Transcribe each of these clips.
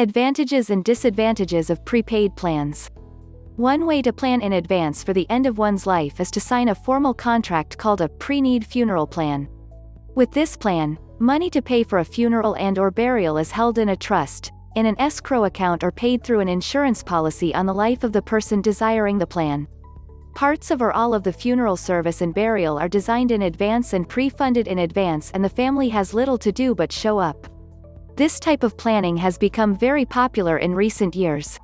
Advantages and disadvantages of prepaid plans. One way to plan in advance for the end of one's life is to sign a formal contract called a pre-need funeral plan. With this plan, money to pay for a funeral and/or burial is held in a trust, in an escrow account, or paid through an insurance policy on the life of the person desiring the plan. Parts of or all of the funeral service and burial are designed in advance and pre-funded in advance, and the family has little to do but show up. This type of planning has become very popular in recent years.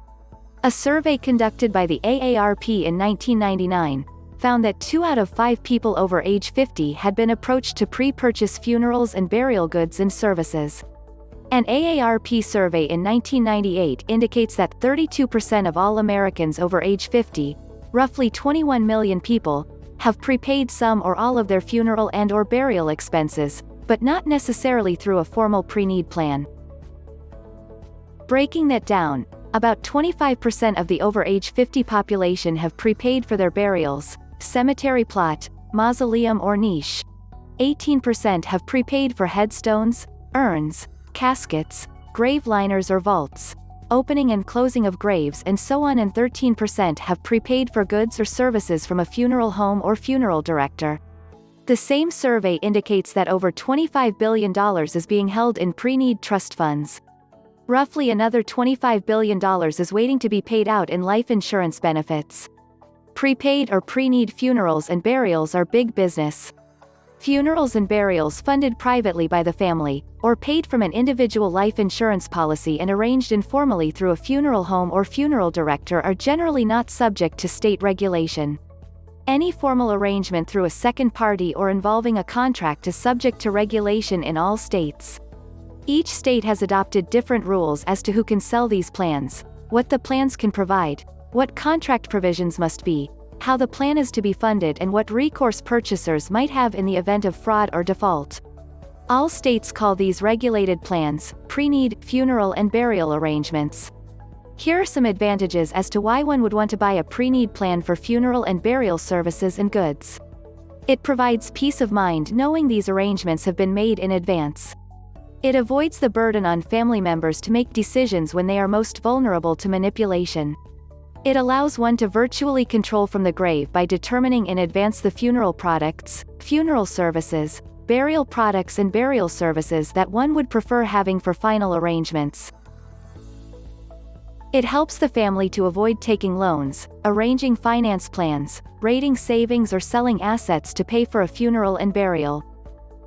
A survey conducted by the AARP in 1999 found that 2 out of 5 people over age 50 had been approached to pre-purchase funerals and burial goods and services. An AARP survey in 1998 indicates that 32% of all Americans over age 50, roughly 21 million people, have prepaid some or all of their funeral and/or burial expenses, but not necessarily through a formal pre-need plan. Breaking that down, about 25% of the over age 50 population have prepaid for their burials, cemetery plot, mausoleum or niche. 18% have prepaid for headstones, urns, caskets, grave liners or vaults, opening and closing of graves, and so on, and 13% have prepaid for goods or services from a funeral home or funeral director. The same survey indicates that over $25 billion is being held in pre-need trust funds. Roughly another $25 billion is waiting to be paid out in life insurance benefits. Prepaid or pre-need funerals and burials are big business. Funerals and burials funded privately by the family, or paid from an individual life insurance policy and arranged informally through a funeral home or funeral director, are generally not subject to state regulation. Any formal arrangement through a second party or involving a contract is subject to regulation in all states. Each state has adopted different rules as to who can sell these plans, what the plans can provide, what contract provisions must be, how the plan is to be funded, and what recourse purchasers might have in the event of fraud or default. All states call these regulated plans pre-need funeral and burial arrangements. Here are some advantages as to why one would want to buy a pre-need plan for funeral and burial services and goods. It provides peace of mind knowing these arrangements have been made in advance. It avoids the burden on family members to make decisions when they are most vulnerable to manipulation. It allows one to virtually control from the grave by determining in advance the funeral products, funeral services, burial products and burial services that one would prefer having for final arrangements. It helps the family to avoid taking loans, arranging finance plans, raiding savings, or selling assets to pay for a funeral and burial.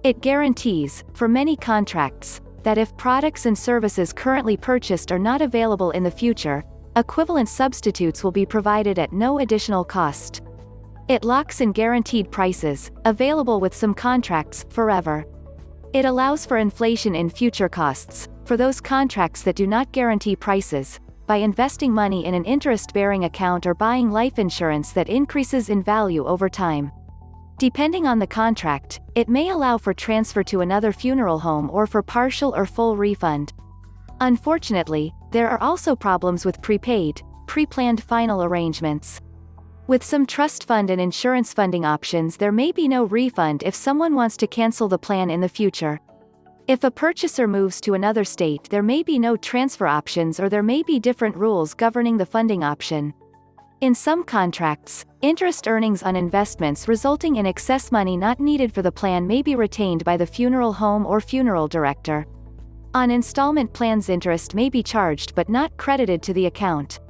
It guarantees, for many contracts, that if products and services currently purchased are not available in the future, equivalent substitutes will be provided at no additional cost. It locks in guaranteed prices, available with some contracts, forever. It allows for inflation in future costs, for those contracts that do not guarantee prices, by investing money in an interest-bearing account or buying life insurance that increases in value over time. Depending on the contract, it may allow for transfer to another funeral home or for partial or full refund. Unfortunately, there are also problems with prepaid, pre-planned final arrangements. With some trust fund and insurance funding options, there may be no refund if someone wants to cancel the plan in the future. If a purchaser moves to another state, there may be no transfer options, or there may be different rules governing the funding option. In some contracts, interest earnings on investments resulting in excess money not needed for the plan may be retained by the funeral home or funeral director. On installment plans, interest may be charged but not credited to the account.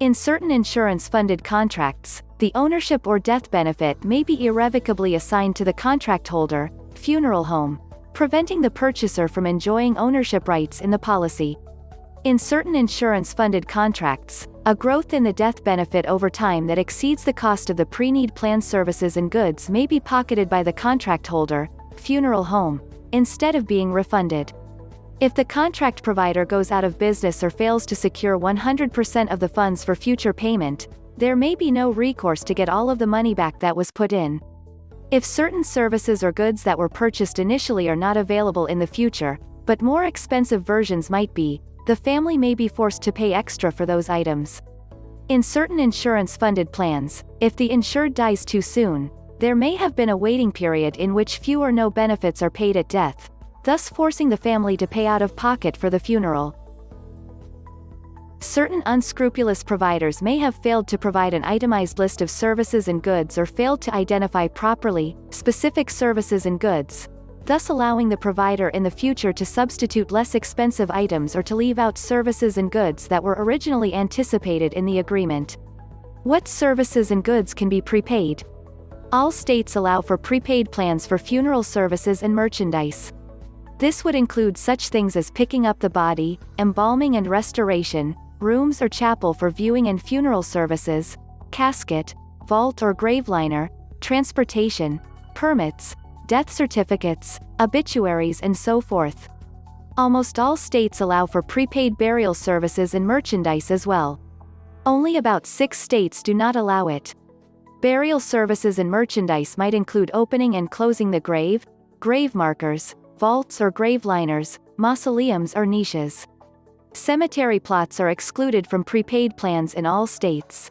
In certain insurance-funded contracts, the ownership or death benefit may be irrevocably assigned to the contract holder, funeral home, preventing the purchaser from enjoying ownership rights in the policy. In certain insurance-funded contracts, a growth in the death benefit over time that exceeds the cost of the pre-need plan services and goods may be pocketed by the contract holder, funeral home, instead of being refunded. If the contract provider goes out of business or fails to secure 100% of the funds for future payment, there may be no recourse to get all of the money back that was put in. If certain services or goods that were purchased initially are not available in the future, but more expensive versions might be, the family may be forced to pay extra for those items. In certain insurance-funded plans, if the insured dies too soon, there may have been a waiting period in which few or no benefits are paid at death, thus forcing the family to pay out of pocket for the funeral. Certain unscrupulous providers may have failed to provide an itemized list of services and goods or failed to identify properly specific services and goods, thus allowing the provider in the future to substitute less expensive items or to leave out services and goods that were originally anticipated in the agreement. What services and goods can be prepaid? All states allow for prepaid plans for funeral services and merchandise. This would include such things as picking up the body, embalming and restoration, rooms or chapel for viewing and funeral services, casket, vault or grave liner, transportation, permits, death certificates, obituaries and so forth. Almost all states allow for prepaid burial services and merchandise as well. Only about 6 states do not allow it. Burial services and merchandise might include opening and closing the grave, grave markers, vaults or grave liners, mausoleums or niches. Cemetery plots are excluded from prepaid plans in all states.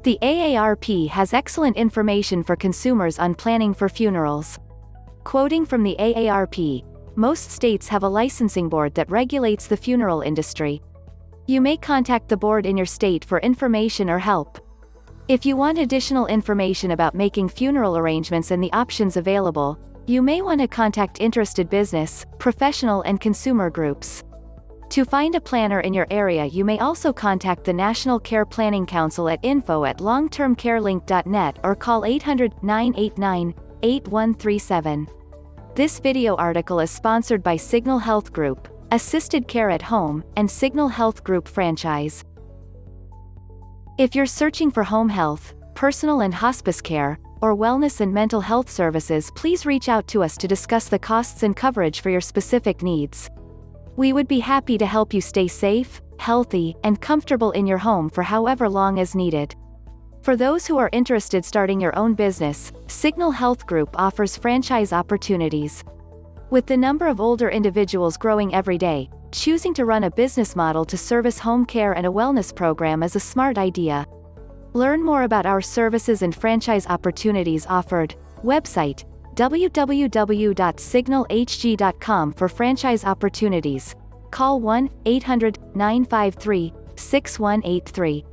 The AARP has excellent information for consumers on planning for funerals. Quoting from the AARP, most states have a licensing board that regulates the funeral industry. You may contact the board in your state for information or help. If you want additional information about making funeral arrangements and the options available, you may want to contact interested business, professional and consumer groups. To find a planner in your area, you may also contact the National Care Planning Council at info@longtermcarelink.net or call 800-989-8137. This video article is sponsored by Signal Health Group, Assisted Care at Home, and Signal Health Group franchise. If you're searching for home health, personal and hospice care, or wellness and mental health services, please reach out to us to discuss the costs and coverage for your specific needs. We would be happy to help you stay safe, healthy, and comfortable in your home for however long as needed. For those who are interested starting your own business, Signal Health Group offers franchise opportunities. With the number of older individuals growing every day, choosing to run a business model to service home care and a wellness program is a smart idea. Learn more about our services and franchise opportunities offered. Website www.signalhg.com for franchise opportunities. Call 1-800-953-6183.